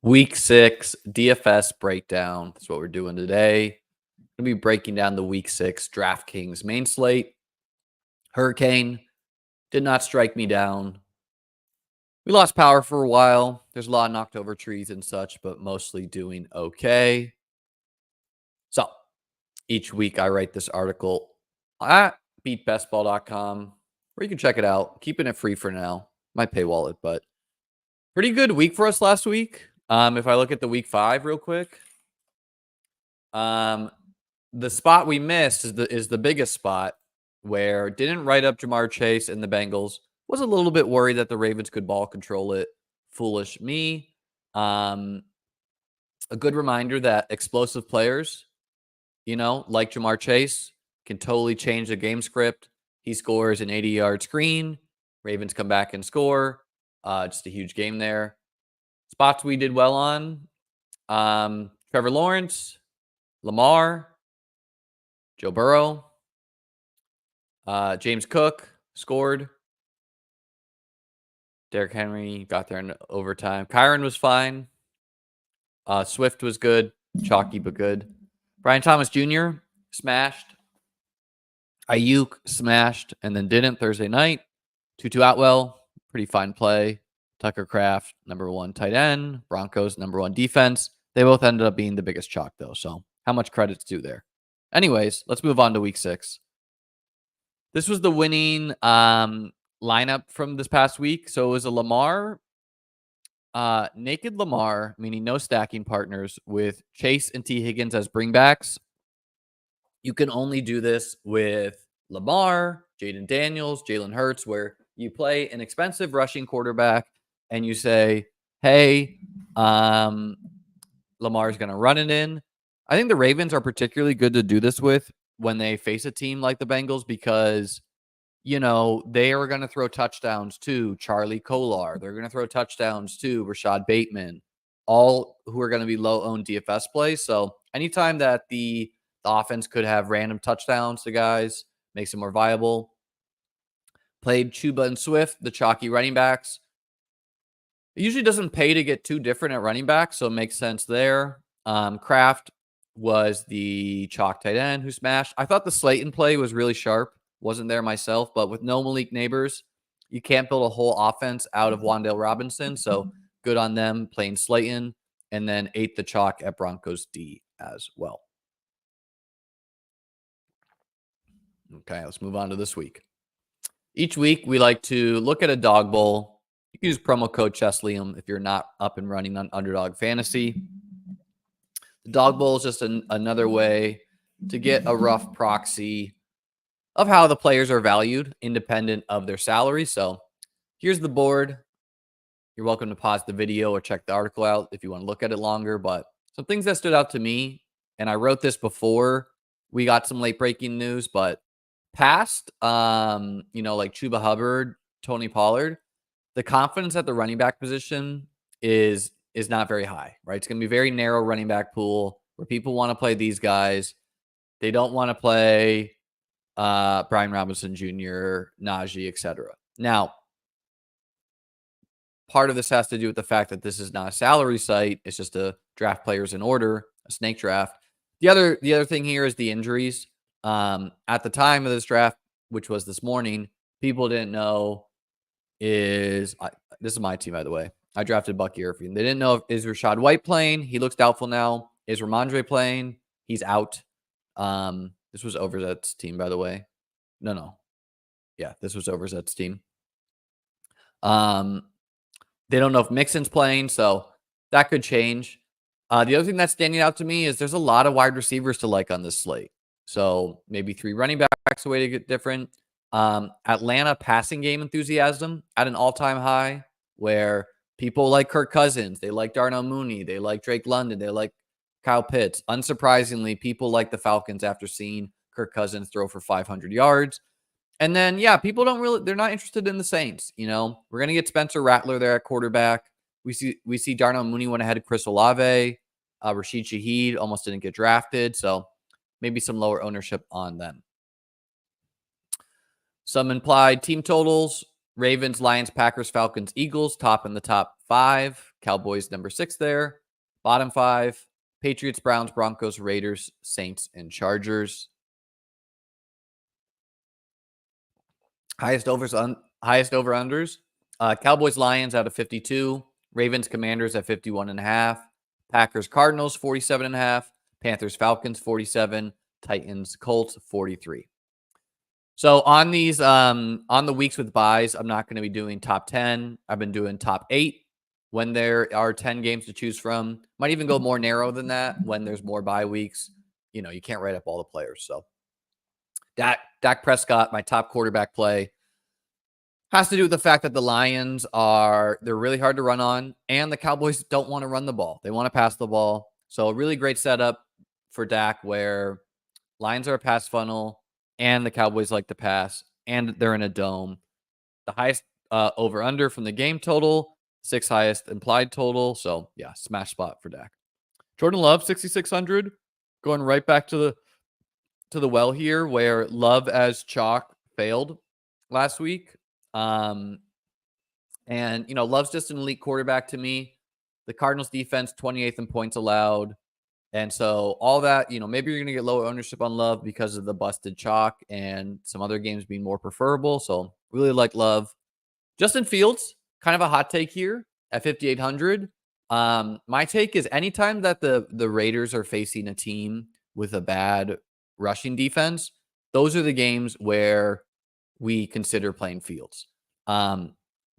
Week 6 DFS breakdown. That's what we're doing today. We're going to be breaking down the Week 6 DraftKings main slate. Hurricane did not strike me down. We lost power for a while. There's a lot of knocked over trees and such, but mostly doing okay. So each week I write this article at beatbestball.com where you can check it out. Keeping it free for now. Might paywall it, but pretty good week for us last week. If I look at the week 5 real quick, the spot we missed is the biggest spot where didn't write up Jamar Chase and the Bengals. Was a little bit worried that the Ravens could ball control it. Foolish me. A good reminder that explosive players, like Jamar Chase, can totally change the game script. He scores an 80-yard screen. Ravens come back and score. Just a huge game there. Spots we did well on. Trevor Lawrence, Lamar, Joe Burrow, James Cook scored. Derrick Henry got there in overtime. Kyron was fine. Swift was good. Chalky, but good. Brian Thomas Jr. smashed. Ayuk smashed and then didn't Thursday night. Tutu Atwell, pretty fine play. Tucker Kraft, number 1 tight end. Broncos, number 1 defense. They both ended up being the biggest chalk, though. So how much credit's due there? Anyways, let's move on to week 6. This was the winning lineup from this past week. So it was a Lamar, naked Lamar, meaning no stacking partners, with Chase and T. Higgins as bringbacks. You can only do this with Lamar, Jaden Daniels, Jalen Hurts, where you play an expensive rushing quarterback and you say, hey, Lamar's going to run it in. I think the Ravens are particularly good to do this with when they face a team like the Bengals because, they are going to throw touchdowns to Charlie Kolar. They're going to throw touchdowns to Rashad Bateman, all who are going to be low-owned DFS plays. So anytime that the offense could have random touchdowns to guys, makes it more viable. Played Chuba and Swift, the chalky running backs. It usually doesn't pay to get too different at running back, so it makes sense there. Kraft was the chalk tight end who smashed. I thought the Slayton play was really sharp. Wasn't there myself, but with no Malik Neighbors, you can't build a whole offense out of Wan'Dale Robinson, so good on them playing Slayton, and then ate the chalk at Broncos D as well. Okay, let's move on to this week. Each week, we like to look at a dog bowl. You can use promo code ChessLiam if you're not up and running on Underdog Fantasy. The dog bowl is just another way to get a rough proxy of how the players are valued, independent of their salary. So here's the board. You're welcome to pause the video or check the article out if you want to look at it longer. But some things that stood out to me, and I wrote this before we got some late breaking news, but past, like Chuba Hubbard, Tony Pollard, the confidence at the running back position is not very high, right? It's going to be a very narrow running back pool where people want to play these guys. They don't want to play Brian Robinson Jr., Najee, etc. Now, part of this has to do with the fact that this is not a salary site. It's just a draft players in order, a snake draft. The other thing here is the injuries. At the time of this draft, which was this morning, people didn't know this is my team, by the way. I drafted Bucky Irving. They didn't know is Rachaad White playing. He looks doubtful now. Is Ramondre playing? He's out. This was Overzet's team, by the way. No. Yeah, this was Overzet's team. They don't know if Mixon's playing, so that could change. The other thing that's standing out to me is there's a lot of wide receivers to like on this slate. So maybe 3 running backs, a way to get different. Atlanta passing game enthusiasm at an all-time high where people like Kirk Cousins, they like Darnell Mooney, they like Drake London, they like Kyle Pitts. Unsurprisingly, people like the Falcons after seeing Kirk Cousins throw for 500 yards. And then, people they're not interested in the Saints. We're going to get Spencer Rattler there at quarterback. We see Darnell Mooney went ahead of Chris Olave. Rashid Shaheed almost didn't get drafted. So maybe some lower ownership on them. Some implied team totals. Ravens, Lions, Packers, Falcons, Eagles, top in the top 5. Cowboys, number 6 there. Bottom 5, Patriots, Browns, Broncos, Raiders, Saints, and Chargers. Highest over-unders. Cowboys, Lions out of 52. Ravens, Commanders at 51.5. Packers, Cardinals, 47.5. Panthers, Falcons, 47. Titans, Colts, 43. So on these, on the weeks with buys, I'm not going to be doing top 10. I've been doing top 8 when there are 10 games to choose from. Might even go more narrow than that when there's more bye weeks. You know, you can't write up all the players. So Dak Prescott, my top quarterback play, has to do with the fact that the Lions they're really hard to run on, and the Cowboys don't want to run the ball. They want to pass the ball. So a really great setup for Dak where Lions are a pass funnel, and the Cowboys like to pass, and they're in a dome. The highest over-under from the game total, 6th highest implied total. So, yeah, smash spot for Dak. Jordan Love, 6,600. Going right back to the well here where Love as chalk failed last week. And, you know, Love's just an elite quarterback to me. The Cardinals defense, 28th in points allowed. And so all that, you know, maybe you're going to get lower ownership on Love because of the busted chalk and some other games being more preferable. So really like Love. Justin Fields, kind of a hot take here at 5,800. My take is anytime that the Raiders are facing a team with a bad rushing defense, those are the games where we consider playing Fields. The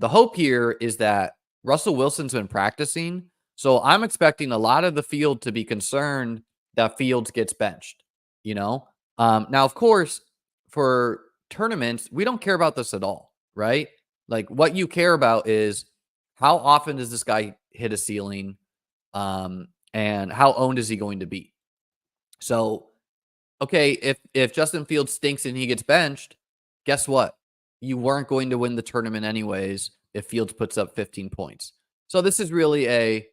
hope here is that Russell Wilson's been practicing. So I'm expecting a lot of the field to be concerned that Fields gets benched, you know? Now, of course, for tournaments, we don't care about this at all, right? Like what you care about is how often does this guy hit a ceiling, and how owned is he going to be? So, okay, if Justin Fields stinks and he gets benched, guess what? You weren't going to win the tournament anyways if Fields puts up 15 points. So this is really a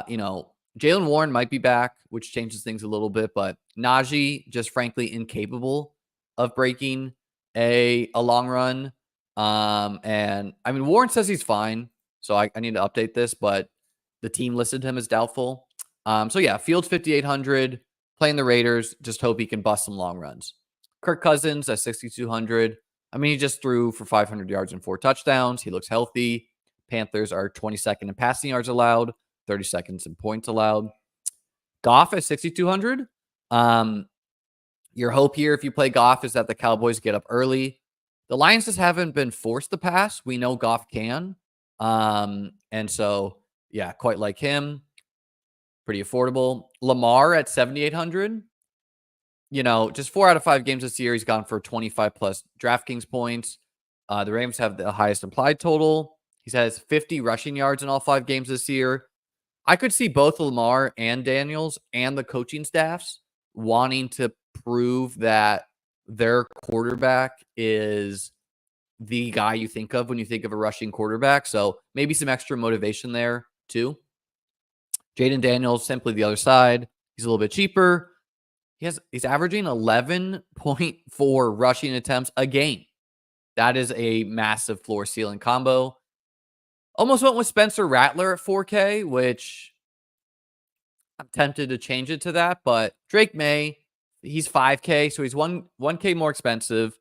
you know, Jaylen Warren might be back, which changes things a little bit, but Najee just frankly incapable of breaking a long run. And I mean, Warren says he's fine, so I need to update this, but the team listed him as doubtful. So yeah, Fields 5,800, playing the Raiders. Just hope he can bust some long runs. Kirk Cousins at 6,200. I mean, he just threw for 500 yards and 4 touchdowns. He looks healthy. Panthers are 22nd in passing yards allowed, 32nd in points allowed. Goff at 6,200. Your hope here, if you play Goff, is that the Cowboys get up early. The Lions just haven't been forced to pass. We know Goff can. And so, yeah, quite like him. Pretty affordable. Lamar at 7,800. You know, just 4 out of 5 games this year, he's gone for 25 plus DraftKings points. The Rams have the highest implied total. He has 50 rushing yards in all 5 games this year. I could see both Lamar and Daniels and the coaching staffs wanting to prove that their quarterback is the guy you think of when you think of a rushing quarterback. So maybe some extra motivation there too. Jaden Daniels, simply the other side. He's a little bit cheaper. He's averaging 11.4 rushing attempts a game. That is a massive floor ceiling combo. Almost went with Spencer Rattler at 4K, which I'm tempted to change it to that. But Drake May, he's 5K, so he's 1K more expensive.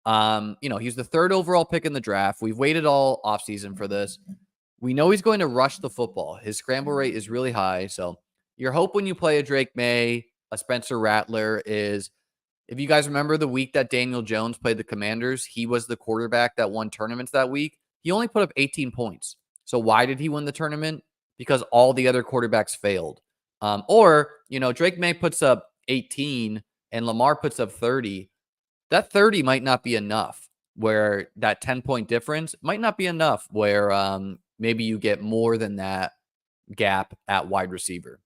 You know, he's the 3rd overall pick in the draft. We've waited all offseason for this. We know he's going to rush the football. His scramble rate is really high. So your hope when you play a Drake May, a Spencer Rattler is, if you guys remember the week that Daniel Jones played the Commanders, he was the quarterback that won tournaments that week. He only put up 18 points. So why did he win the tournament? Because all the other quarterbacks failed. Or, you know, Drake May puts up 18 and Lamar puts up 30. That 30 might not be enough, where that 10-point difference might not be enough where maybe you get more than that gap at wide receiver.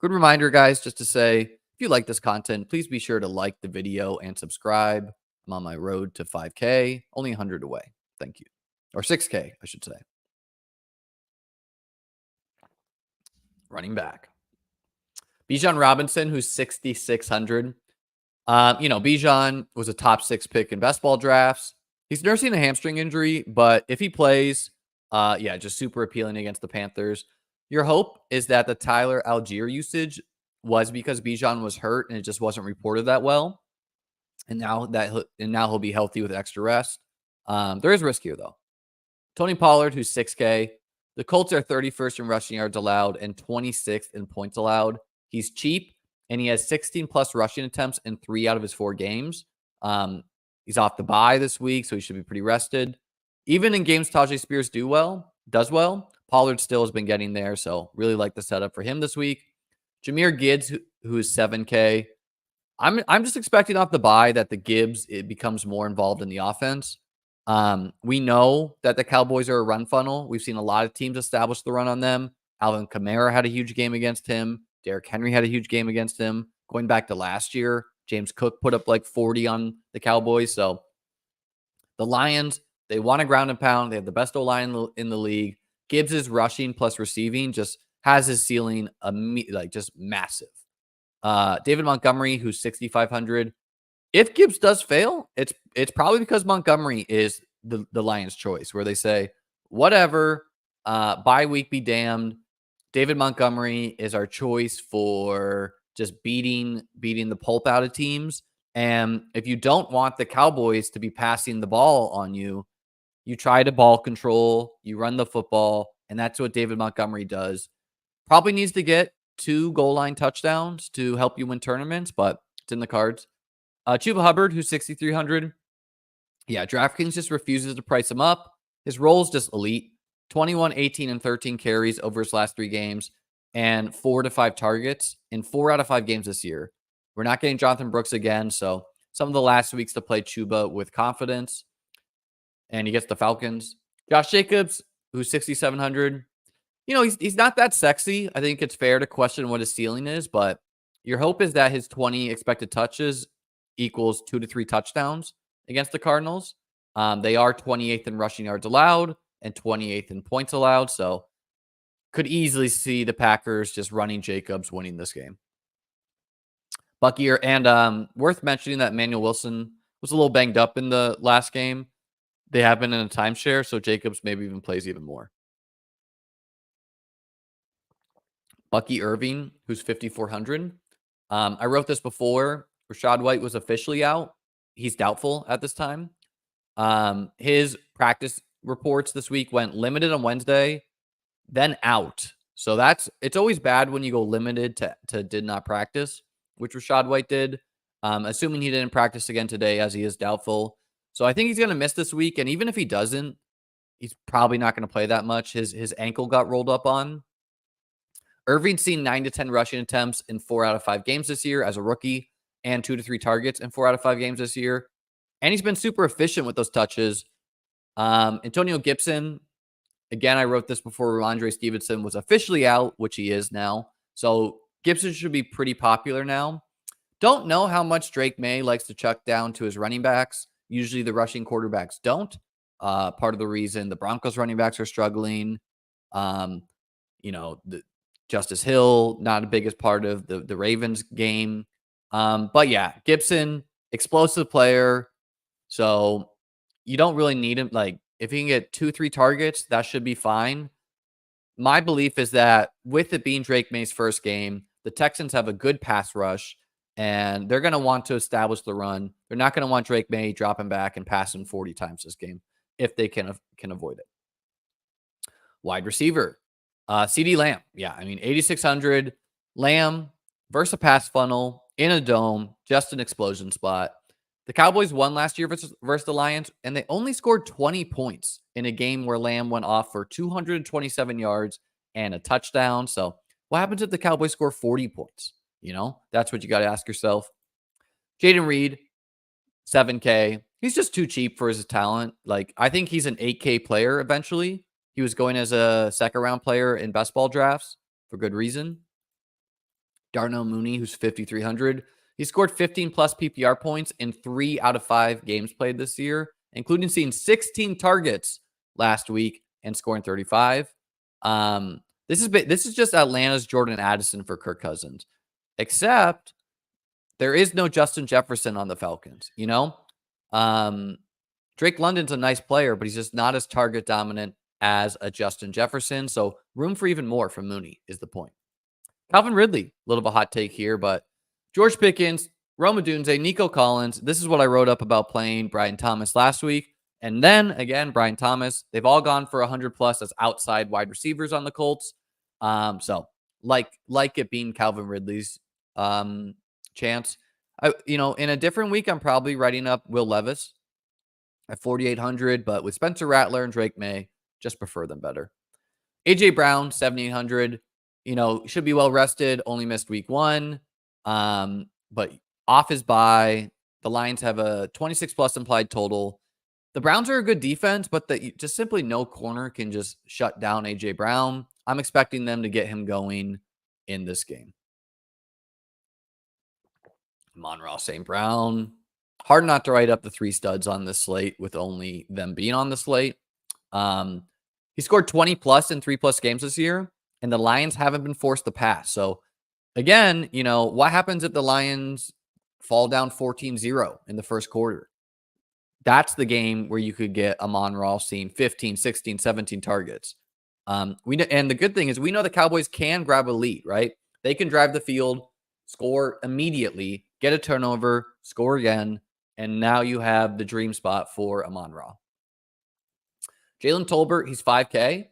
Good reminder, guys, just to say, if you like this content, please be sure to like the video and subscribe. I'm on my road to 5K, only 100 away. Thank you. Or 6K, I should say. Running back. Bijan Robinson, who's 6,600. You know, Bijan was a top 6 pick in best ball drafts. He's nursing a hamstring injury, but if he plays, yeah, just super appealing against the Panthers. Your hope is that the Tyler Algier usage was because Bijan was hurt and it just wasn't reported that well. And now he'll be healthy with extra rest. There is risk here though. Tony Pollard, who's 6K. The Colts are 31st in rushing yards allowed and 26th in points allowed. He's cheap and he has 16 plus rushing attempts in 3 out of his 4 games. He's off the bye this week, so he should be pretty rested. Even in games Tajay Spears does well, Pollard still has been getting there, so really like the setup for him this week. Jahmyr Gibbs, who is 7K. I'm just expecting off the bye that the Gibbs it becomes more involved in the offense. We know that the Cowboys are a run funnel. We've seen a lot of teams establish the run on them. Alvin Kamara had a huge game against him. Derrick Henry had a huge game against him. Going back to last year, James Cook put up like 40 on the Cowboys. So the Lions, they want to ground and pound. They have the best O-line in the league. Gibbs' rushing plus receiving just has his ceiling like just massive. David Montgomery, who's 6,500. If Gibbs does fail, it's probably because Montgomery is the Lions' choice, where they say, whatever, bye week be damned. David Montgomery is our choice for just beating the pulp out of teams. And if you don't want the Cowboys to be passing the ball on you, you try to ball control, you run the football, and that's what David Montgomery does. Probably needs to get 2 goal line touchdowns to help you win tournaments, but it's in the cards. Chuba Hubbard, who's 6,300. Yeah, DraftKings just refuses to price him up. His role is just elite. 21, 18, and 13 carries over his last 3 games and 4 to 5 targets in 4 out of 5 games this year. We're not getting Jonathan Brooks again, so some of the last weeks to play Chuba with confidence. And he gets the Falcons. Josh Jacobs, who's 6,700. You know, he's not that sexy. I think it's fair to question what his ceiling is, but your hope is that his 20 expected touches equals 2 to 3 touchdowns against the Cardinals. They are 28th in rushing yards allowed and 28th in points allowed, so could easily see the Packers just running Jacobs winning this game. Bucky, and worth mentioning that Emmanuel Wilson was a little banged up in the last game. They have been in a timeshare, so Jacobs maybe even plays even more. Bucky Irving, who's 5,400. I wrote this before. Rachaad White was officially out. He's doubtful at this time. His practice reports this week went limited on Wednesday, then out. So it's always bad when you go limited to did not practice, which Rachaad White did. Assuming he didn't practice again today, as he is doubtful. So I think he's going to miss this week. And even if he doesn't, he's probably not going to play that much. His ankle got rolled up on. Irving's seen 9 to 10 rushing attempts in 4 out of 5 games this year as a rookie and 2 to 3 targets in 4 out of 5 games this year. And he's been super efficient with those touches. Antonio Gibson, again, I wrote this before Ramondre Stevenson was officially out, which he is now. So Gibson should be pretty popular now. Don't know how much Drake May likes to chuck down to his running backs. Usually the rushing quarterbacks don't. Part of the reason the Broncos running backs are struggling. Justice Hill, not a biggest part of the Ravens game. But yeah, Gibson, explosive player. So you don't really need him. Like, if he can get 2-3 targets, that should be fine. My belief is that with it being Drake May's first game, the Texans have a good pass rush, and they're going to want to establish the run. They're not going to want Drake May dropping back and passing 40 times this game if they can avoid it. Wide receiver, CeeDee Lamb. Yeah, I mean, 8,600. Lamb versus a pass funnel in a dome, just an explosion spot. The Cowboys won last year versus the Lions, and they only scored 20 points in a game where Lamb went off for 227 yards and a touchdown. So what happens if the Cowboys score 40 points? That's what you got to ask yourself. Jaden Reed, 7K. He's just too cheap for his talent. Like, I think he's an 8K player eventually. He was going as a second-round player in best ball drafts for good reason. Darnell Mooney, who's 5,300. He scored 15-plus PPR points in 3 out of 5 games played this year, including seeing 16 targets last week and scoring 35. This is just Atlanta's Jordan Addison for Kirk Cousins, except there is no Justin Jefferson on the Falcons. Drake London's a nice player, but he's just not as target dominant as a Justin Jefferson. So room for even more from Mooney is the point. Calvin Ridley, a little bit of a hot take here, but George Pickens, Roma Dunze, Nico Collins. This is what I wrote up about playing Brian Thomas last week. And then again, Brian Thomas, they've all gone for 100 plus as outside wide receivers on the Colts. So like it being Calvin Ridley's chance. In a different week, I'm probably writing up Will Levis at 4,800, but with Spencer Rattler and Drake May, just prefer them better. AJ Brown, 7,800. Should be well rested. Only missed week 1, but off his bye. The Lions have a 26 plus implied total. The Browns are a good defense, but just simply no corner can just shut down AJ Brown. I'm expecting them to get him going in this game. Amon-Ra St. Brown. Hard not to write up the 3 studs on this slate with only them being on the slate. He scored 20 plus in 3 plus games this year, and the Lions haven't been forced to pass. So again, what happens if the Lions fall down 14-0 in the first quarter? That's the game where you could get Amon-Ra seeing 15, 16, 17 targets. And the good thing is we know the Cowboys can grab a lead, right? They can drive the field, score immediately, get a turnover, score again, and now you have the dream spot for Amon-Ra. Jalen Tolbert, he's 5K.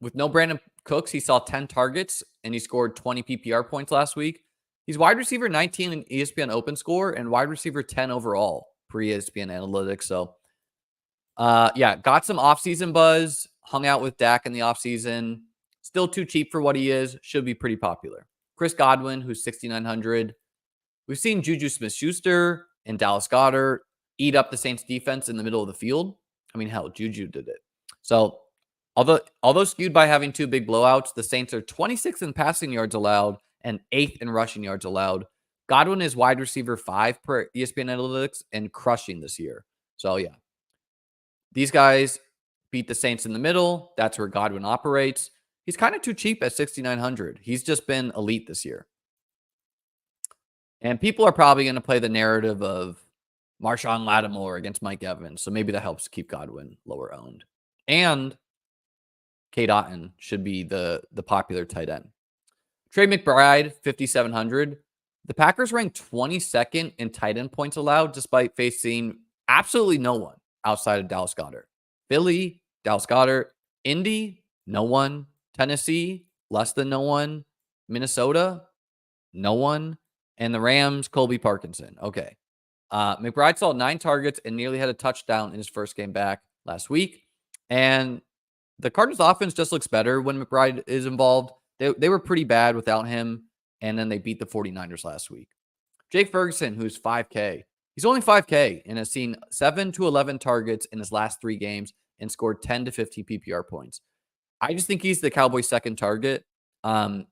With no Brandon Cooks, he saw 10 targets, and he scored 20 PPR points last week. He's wide receiver 19 in ESPN Open Score and wide receiver 10 overall pre-ESPN Analytics. So, got some offseason buzz, hung out with Dak in the offseason. Still too cheap for what he is. Should be pretty popular. Chris Godwin, who's 6,900. We've seen Juju Smith-Schuster and Dallas Goedert eat up the Saints defense in the middle of the field. I mean, hell, Juju did it. So, although skewed by having 2 big blowouts, the Saints are 26th in passing yards allowed and 8th in rushing yards allowed. Godwin is wide receiver 5 per ESPN Analytics and crushing this year. So, these guys beat the Saints in the middle. That's where Godwin operates. He's kind of too cheap at 6,900. He's just been elite this year. And people are probably going to play the narrative of Marshawn Lattimore against Mike Evans. So maybe that helps keep Godwin lower owned. And Cade Otton should be the popular tight end. Trey McBride, 5,700. The Packers ranked 22nd in tight end points allowed, despite facing absolutely no one outside of Dallas Goedert. Philly, Dallas Goedert. Indy, no one. Tennessee, less than no one. Minnesota, no one. And the Rams, Colby Parkinson. Okay. McBride saw 9 targets and nearly had a touchdown in his first game back last week. And the Cardinals offense just looks better when McBride is involved. They were pretty bad without him, and then they beat the 49ers last week. Jake Ferguson, who's 5K. He's only 5K and has seen 7 to 11 targets in his last 3 games and scored 10 to 15 PPR points. I just think he's the Cowboys' second target. Like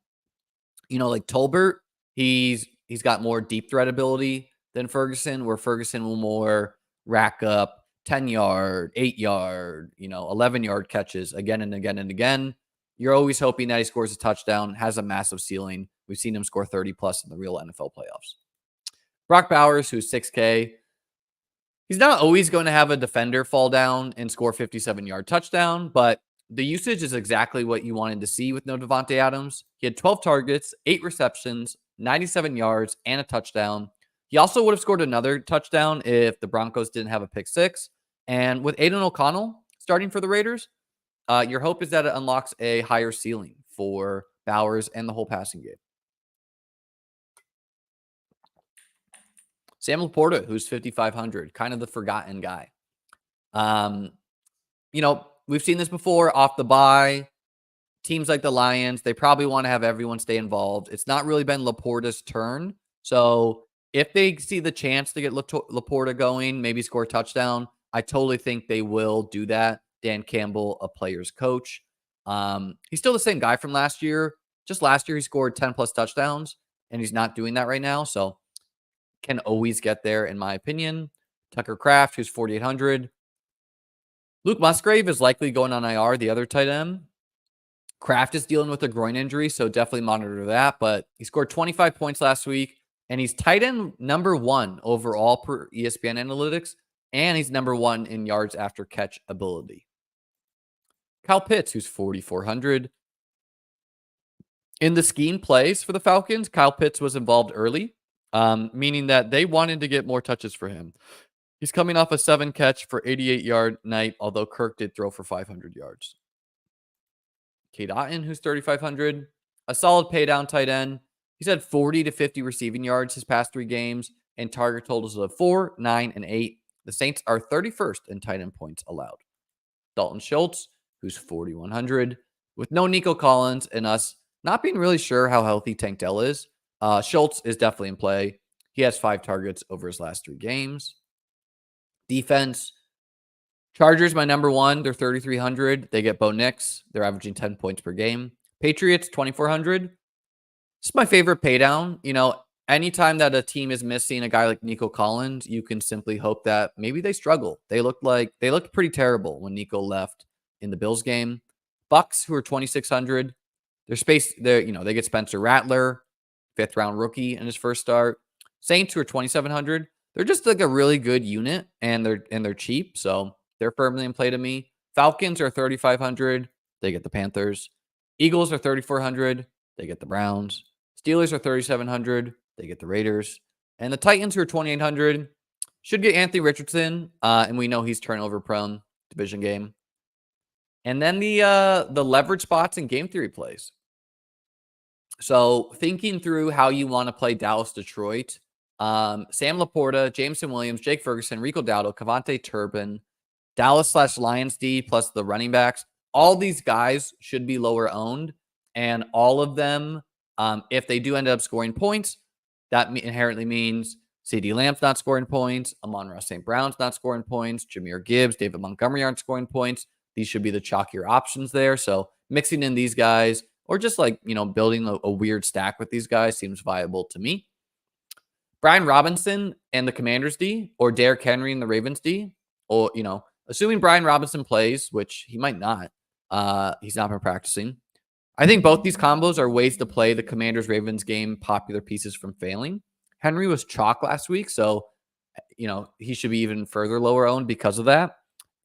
Tolbert, he's got more deep threat ability than Ferguson, where Ferguson will more rack up 10-yard, 8-yard, 11-yard catches again and again and again. You're always hoping that he scores a touchdown, has a massive ceiling. We've seen him score 30 plus in the real NFL playoffs. Brock Bowers, who's 6K. He's not always going to have a defender fall down and score 57-yard touchdown, but the usage is exactly what you wanted to see with no Devontae Adams. He had 12 targets, 8 receptions, 97 yards, and a touchdown. He also would have scored another touchdown if the Broncos didn't have a pick 6. And with Aiden O'Connell starting for the Raiders, your hope is that it unlocks a higher ceiling for Bowers and the whole passing game. Sam Laporta, who's 5,500, kind of the forgotten guy. We've seen this before off the bye. Teams like the Lions, they probably want to have everyone stay involved. It's not really been Laporta's turn. So if they see the chance to get Laporta going, maybe score a touchdown, I totally think they will do that. Dan Campbell, a player's coach. He's still the same guy from last year. Just last year, he scored 10 plus touchdowns, and he's not doing that right now. So can always get there, in my opinion. Tucker Kraft, who's 4,800. Luke Musgrave is likely going on IR, the other tight end. Kraft is dealing with a groin injury, so definitely monitor that. But he scored 25 points last week, and he's tight end number 1 overall per ESPN Analytics and he's number 1 in yards after catch ability. Kyle Pitts, who's 4,400. In the scheme plays for the Falcons, Kyle Pitts was involved early, meaning that they wanted to get more touches for him. He's coming off a 7 catch for 88-yard night, although Kirk did throw for 500 yards. Cade Otton, who's 3,500, a solid paydown tight end. He's had 40 to 50 receiving yards his past 3 games and target totals of 4, 9, and 8. The Saints are 31st in tight end points allowed. Dalton Schultz, who's 4,100, with no Nico Collins and us not being really sure how healthy Tank Dell is. Schultz is definitely in play. He has 5 targets over his last 3 games. Defense, Chargers, my number 1. They're 3,300. They get Bo Nix. They're averaging 10 points per game. Patriots, 2,400. It's my favorite paydown. Anytime that a team is missing a guy like Nico Collins, you can simply hope that maybe they struggle. They looked pretty terrible when Nico left in the Bills game. Bucks, who are 2,600. They get Spencer Rattler, 5th round rookie in his first start. Saints, who are 2,700. They're just like a really good unit, and they're cheap, so they're firmly in play to me. Falcons are 3,500. They get the Panthers. Eagles are 3,400. They get the Browns. Steelers are 3,700. They get the Raiders. And the Titans, who are 2,800, should get Anthony Richardson, and we know he's turnover prone. Division game. And then the leverage spots and game theory plays. So thinking through how you want to play Dallas-Detroit, Sam Laporta, Jameson Williams, Jake Ferguson, Rico Dowdle, Cavante Turpin, Dallas/Lions D plus the running backs. All these guys should be lower owned, and all of them, if they do end up scoring points, that inherently means CeeDee Lamb's not scoring points, Amon-Ra St. Brown's not scoring points, Jahmyr Gibbs, David Montgomery aren't scoring points. These should be the chalkier options there. So mixing in these guys, or just building a weird stack with these guys seems viable to me. Brian Robinson and the Commanders D, or Derrick Henry and the Ravens D, or, assuming Brian Robinson plays, which he might not, he's not been practicing. I think both these combos are ways to play the Commanders-Ravens game popular pieces from failing. Henry was chalk last week, so, he should be even further lower owned because of that.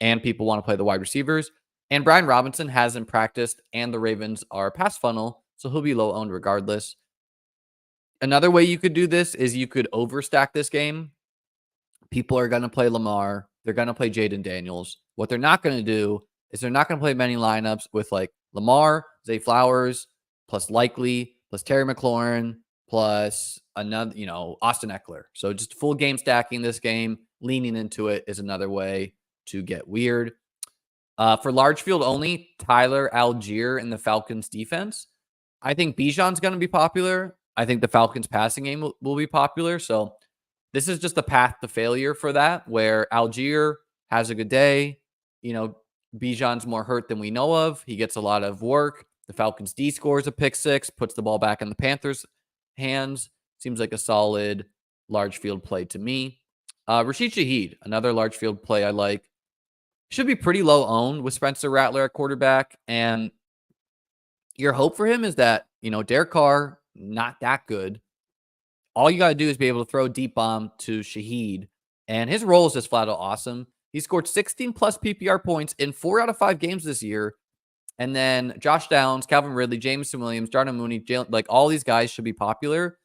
And people want to play the wide receivers. And Brian Robinson hasn't practiced, and the Ravens are pass funnel, so he'll be low owned regardless. Another way you could do this is you could overstack this game. People are going to play Lamar. They're going to play Jaden Daniels. What they're not going to do is they're not going to play many lineups with Lamar, Zay Flowers, plus Likely, plus Terry McLaurin, plus another, Austin Eckler. So just full game stacking this game, leaning into it is another way to get weird. For large field only, Tyler Algier in the Falcons defense. I think Bijan's going to be popular. I think the Falcons passing game will be popular. So this is just a path to failure for that, where Algier has a good day. Bijan's more hurt than we know of. He gets a lot of work. The Falcons D scores a pick 6, puts the ball back in the Panthers' hands. Seems like a solid large field play to me. Rashid Shaheed, another large field play I like. Should be pretty low owned with Spencer Rattler at quarterback. And your hope for him is that, Derek Carr, not that good. All you got to do is be able to throw a deep bomb to Shaheed. And his role is just flat out awesome. He scored 16 plus PPR points in 4 out of 5 games this year. And then Josh Downs, Calvin Ridley, Jameson Williams, Darnell Mooney, all these guys should be popular,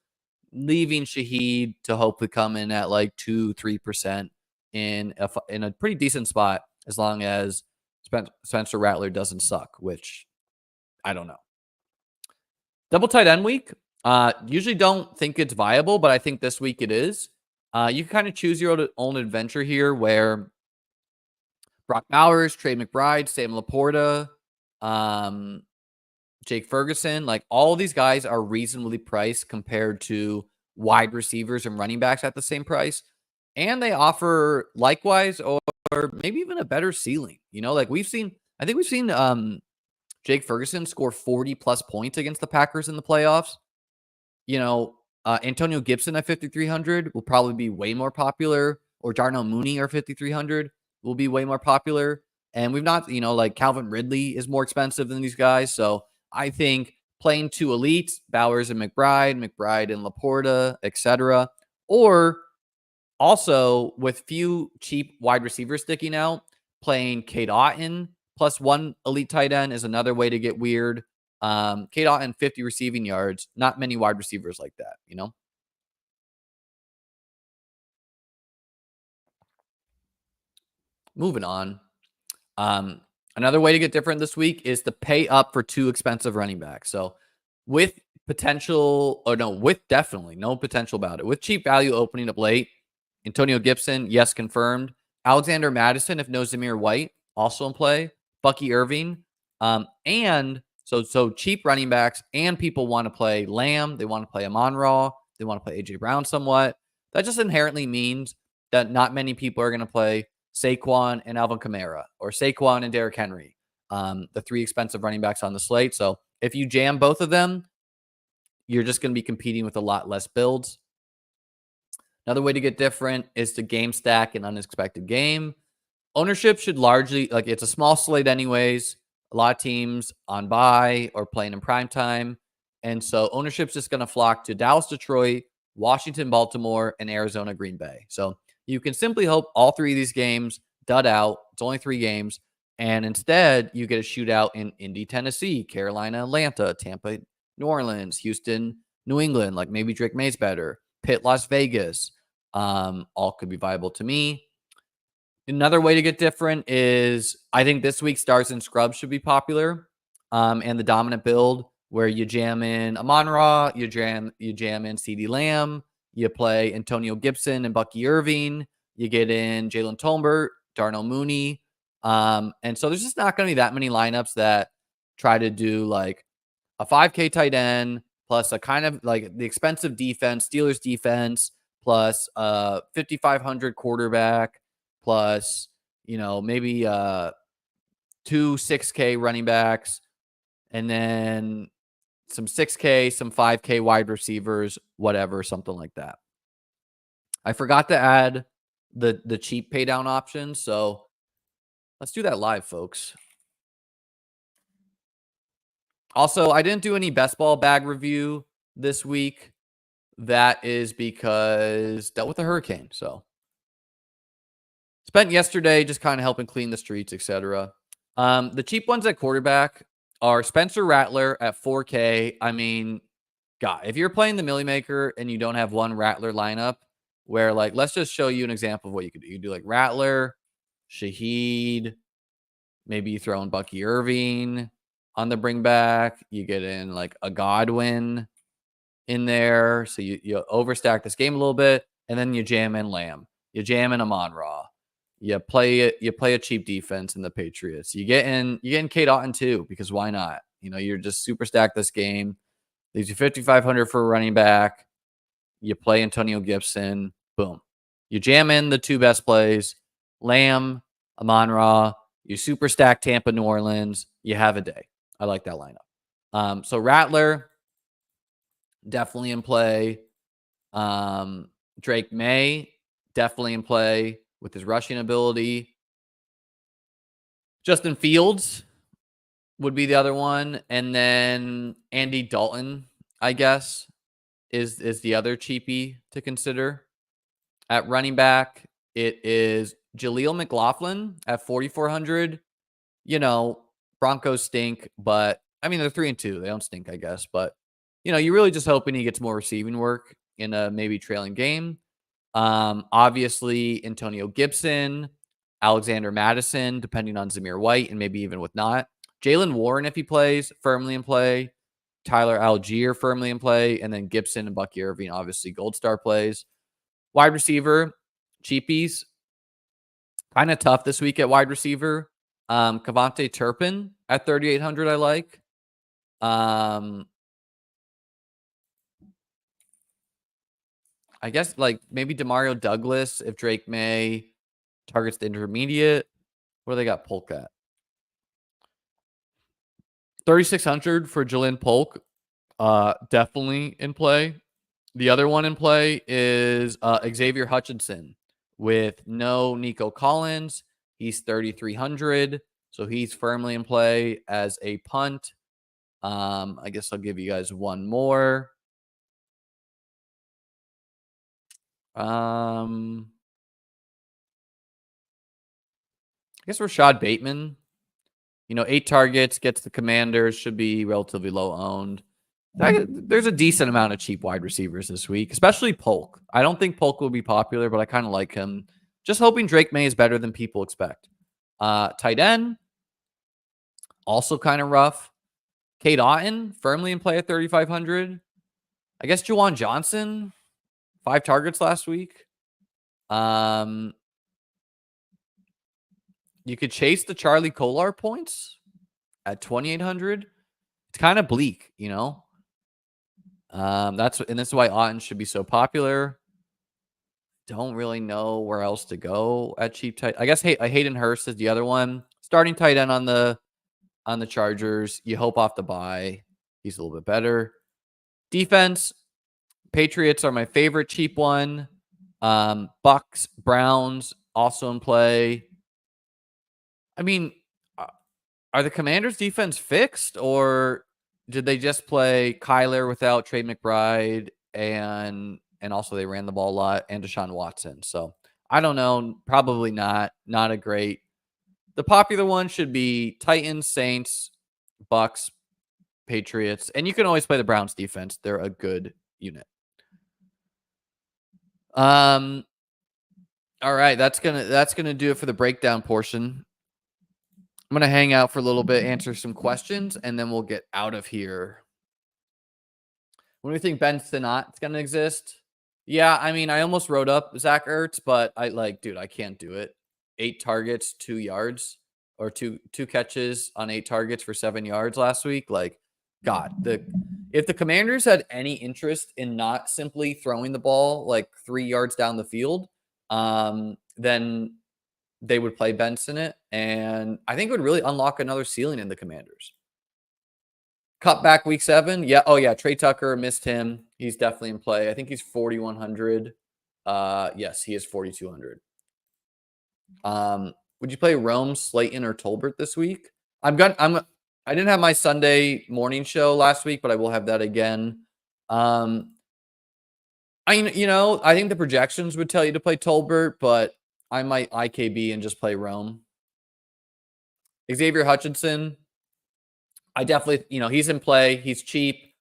leaving Shaheed to hopefully come in at 2-3% in a pretty decent spot, as long as Spencer Rattler doesn't suck, which I don't know. Double tight end week. Usually don't think it's viable, but I think this week it is. You can kind of choose your own adventure here, where Brock Bowers, Trey McBride, Sam Laporta, Jake Ferguson, all these guys are reasonably priced compared to wide receivers and running backs at the same price. And they offer likewise or maybe even a better ceiling. We've seen Jake Ferguson score 40 plus points against the Packers in the playoffs. Antonio Gibson at 5,300 will probably be way more popular, or Darnell Mooney or 5,300 will be way more popular. And we've not, Calvin Ridley is more expensive than these guys. So I think playing 2 elites, Bowers and McBride and Laporta, etc., or Also, with few cheap wide receivers sticking out, playing Cade Otton plus one elite tight end is another way to get weird. Cade Otton, 50 receiving yards. Not many wide receivers like that, you know? Moving on. Another way to get different this week is to pay up for two expensive running backs. So with potential, or no, with definitely no potential about it. With cheap value opening up late, Antonio Gibson, yes, confirmed. Alexander Madison, if no Zamir White, also in play. Bucky Irving. And so cheap running backs, and people want to play Lamb. They want to play Amon-Ra. They want to play AJ Brown somewhat. That just inherently means that not many people are going to play Saquon and Alvin Kamara, or Saquon and Derrick Henry, the three expensive running backs on the slate. So if you jam both of them, you're just going to be competing with a lot less builds. Another way to get different is to game stack an unexpected game. Ownership should largely, like, it's a small slate anyways. A lot of teams on bye or playing in prime time. And so ownership's just going to flock to Dallas, Detroit, Washington, Baltimore, and Arizona, Green Bay. So you can simply hope all three of these games dud out. It's only 3 games. And instead, you get a shootout in Indy, Tennessee, Carolina, Atlanta, Tampa, New Orleans, Houston, New England, like maybe Drake May's better, Pitt, Las Vegas. All could be viable to me. Another way to get different is, I think this week stars and scrubs should be popular, and the dominant build where you jam in Amon-Ra, you jam in CeeDee Lamb, you play Antonio Gibson and Bucky Irving, you get in Jalen Tolbert, Darnell Mooney, and so there's just not going to be that many lineups that try to do like a 5K tight end plus a kind of like the expensive defense, Steelers defense, plus 5,500 quarterback, plus, maybe 2 6K running backs, and then some 6K, some 5K wide receivers, whatever, something like that. I forgot to add the cheap pay down option, so let's do that live, folks. Also, I didn't do any best ball bag review this week. That is because dealt with a hurricane, so spent yesterday just kind of helping clean the streets, etc. The cheap ones at quarterback are Spencer Rattler at 4K. I mean, God, if you're playing the Millie Maker and you don't have one Rattler lineup, where, like, let's just show you an example of what you could do. You do like Rattler, Shaheed, maybe you throw in Bucky Irving on the bring back. You get in like a Godwin in there. So you overstack this game a little bit, and then you jam in Lamb. You jam in Amon-Ra. You play a cheap defense in the Patriots. You get in Cade Otton too, because why not? You're just super stacked this game. Leaves you 5,500 for a running back. You play Antonio Gibson. Boom. You jam in the 2 best plays, Lamb, Amon-Ra. You super stack Tampa, New Orleans. You have a day. I like that lineup. So Rattler, definitely in play. Drake May, definitely in play with his rushing ability. Justin Fields would be the other one. And then Andy Dalton, I guess, is the other cheapie to consider. At running back, it is Jaleel McLaughlin at 4,400. Broncos stink, but I mean, they're 3-2. They don't stink, I guess. But, you're really just hoping he gets more receiving work in a maybe trailing game. Obviously, Antonio Gibson, Alexander Madison, depending on Zamir White, and maybe even with not. Jalen Warren, if he plays, firmly in play. Tyler Algier, firmly in play. And then Gibson and Bucky Irving, obviously gold star plays. Wide receiver, cheapies. Kind of tough this week at wide receiver. Kavonte Turpin at 3,800, I like. I guess like maybe Demario Douglas if Drake May targets the intermediate. What do they got Polk at? 3,600 for Jalen Polk. Definitely in play. The other one in play is Xavier Hutchinson with no Nico Collins. He's 3,300. So he's firmly in play as a punt. I guess I'll give you guys one more. I guess Rashad Bateman. 8 targets, gets the Commanders, should be relatively low owned. There's a decent amount of cheap wide receivers this week, especially Polk. I don't think Polk will be popular, but I kind of like him. Just hoping Drake May is better than people expect. Tight end, also kind of rough. Cade Otton, firmly in play at 3,500. I guess Juwan Johnson, 5 targets last week. You could chase the Charlie Kolar points at 2,800. It's kind of bleak, this is why Otton should be so popular. Don't really know where else to go at cheap tight. I guess Hayden Hurst is the other one. Starting tight end on the Chargers. You hope off the bye he's a little bit better. Defense, Patriots are my favorite cheap one. Bucks, Browns also in play. I mean, are the Commanders' defense fixed, or did they just play Kyler without Trey McBride and also they ran the ball a lot and Deshaun Watson? So I don't know. Probably not. Not a great. The popular one should be Titans, Saints, Bucks, Patriots, and you can always play the Browns defense. They're a good unit. All right, that's gonna do it for the breakdown portion. I'm gonna hang out for a little bit, answer some questions, and then we'll get out of here. When do you think Ben Sinnott's gonna exist? Yeah, I mean, I almost wrote up Zach Ertz, but dude, I can't do it. 8 targets, 2 yards, or two catches on 8 targets for 7 yards last week. God, if the Commanders had any interest in not simply throwing the ball 3 yards down the field, then they would play Ben Sinnott, and I think it would really unlock another ceiling in the Commanders. Cut back week 7. Yeah. Oh, yeah. Trey Tucker, missed him. He's definitely in play. I think he's 4,100. Yes, he is 4,200. Would you play Rome, Slayton, or Tolbert this week? I didn't have my Sunday morning show last week, but I will have that again. I think the projections would tell you to play Tolbert, but I might IKB and just play Rome. Xavier Hutchinson, I definitely, he's in play. He's cheap.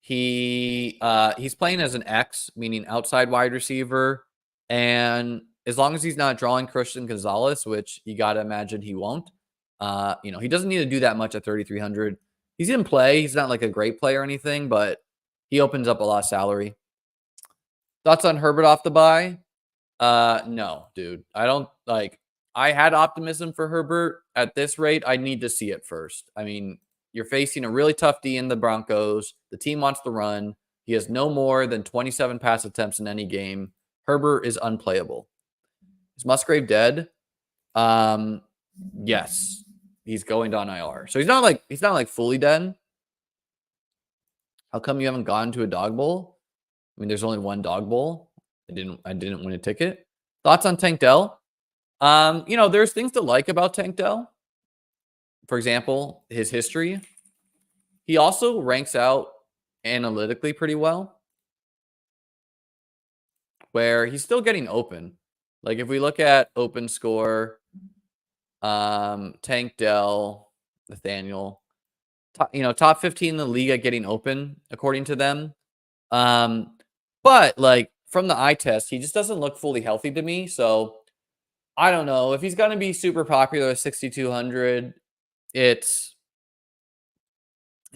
He's playing as an X, meaning outside wide receiver. And as long as he's not drawing Christian Gonzalez, which you got to imagine he won't, he doesn't need to do that much at 3,300. He's in play. He's not like a great player or anything, but he opens up a lot of salary. Thoughts on Herbert off the bye? No, dude. I don't I had optimism for Herbert. At this rate, I need to see it first. I mean, you're facing a really tough D in the Broncos. The team wants to run. He has no more than 27 pass attempts in any game. Herbert is unplayable. Is Musgrave dead? Yes. He's going down IR. So he's not fully dead. How come you haven't gone to a dog bowl? I mean, there's only one dog bowl. I didn't win a ticket. Thoughts on Tank Dell? There's things to like about Tank Dell. For example, his history. He also ranks out analytically pretty well, where he's still getting open. If we look at open score, Tank Dell, Nathaniel, top 15 in the league at getting open, according to them. But from the eye test, he just doesn't look fully healthy to me. So I don't know if he's going to be super popular at 6,200. It's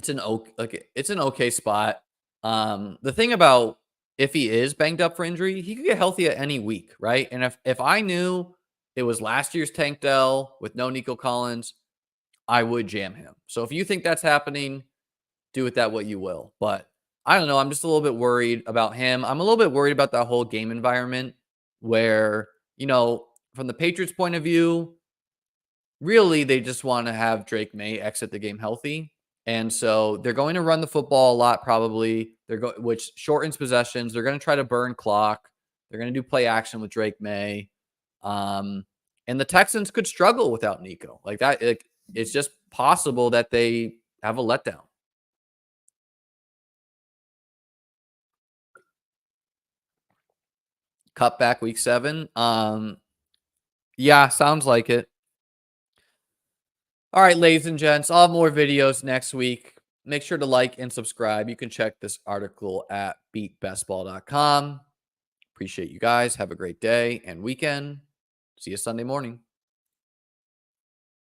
an okay spot. The thing about if he is banged up for injury, he could get healthy at any week, right? And if I knew it was last year's Tank Dell with no Nico Collins, I would jam him. So if you think that's happening, do with that what you will. But I don't know. I'm just a little bit worried about him. I'm a little bit worried about that whole game environment where, from the Patriots' point of view, really they just want to have Drake May exit the game healthy. And so they're going to run the football a lot, probably. Which shortens possessions. They're going to try to burn clock. They're going to do play action with Drake May. And the Texans could struggle without Nico. It's just possible that they have a letdown. Cut back week 7. Yeah, sounds like it. All right, ladies and gents, I'll have more videos next week. Make sure to like and subscribe. You can check this article at beatbestball.com. Appreciate you guys. Have a great day and weekend. See you Sunday morning.